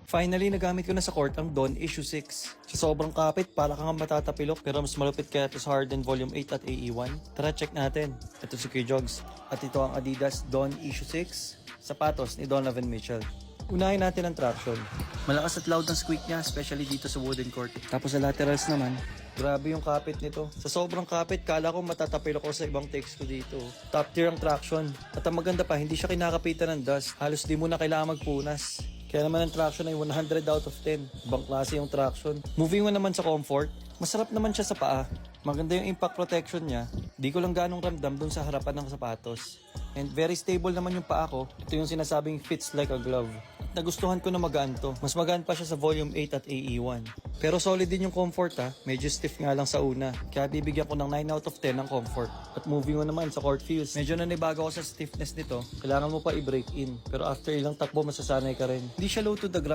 Finally, nagamit ko na sa court ang Dawn Issue 6. Sa sobrang kapit, para kang matatapilok pero mas malupit kaya ito sa Harden Volume 8 at AE1. Tara, check natin. Ito si Kuya Jogs. At ito ang Adidas Dawn Issue 6. Sapatos ni Donovan Mitchell. Unahin natin ang traction. Malakas at loud ang squeak niya, especially dito sa wooden court. Tapos sa laterals naman, grabe yung kapit nito. Sa sobrang kapit, kala ko matatapilok ko sa ibang takes ko dito. Top tier ang traction. At ang maganda pa, hindi siya kinakapitan ng dust. Halos di mo na kailangan magpunas. Kaya naman ang traction ay 100 out of 10. Ibang klase yung traction. Moving on naman sa comfort, masarap naman siya sa paa. Maganda yung impact protection niya. Di ko lang ganong ramdam dun sa harapan ng sapatos. And very stable naman yung paa ko. Ito yung sinasabing fits like a glove. At nagustuhan ko na magaan to. Mas magaan pa siya sa Volume 8 at AE1. Pero solid din yung comfort ha. Medyo stiff nga lang sa una. Kaya bibigyan ko ng 9 out of 10 ang comfort. At moving on naman sa court feels. Medyo nanibago ako sa stiffness nito. Kailangan mo pa i-break in. Pero after ilang takbo masasanay ka rin. Hindi siya low to the ground.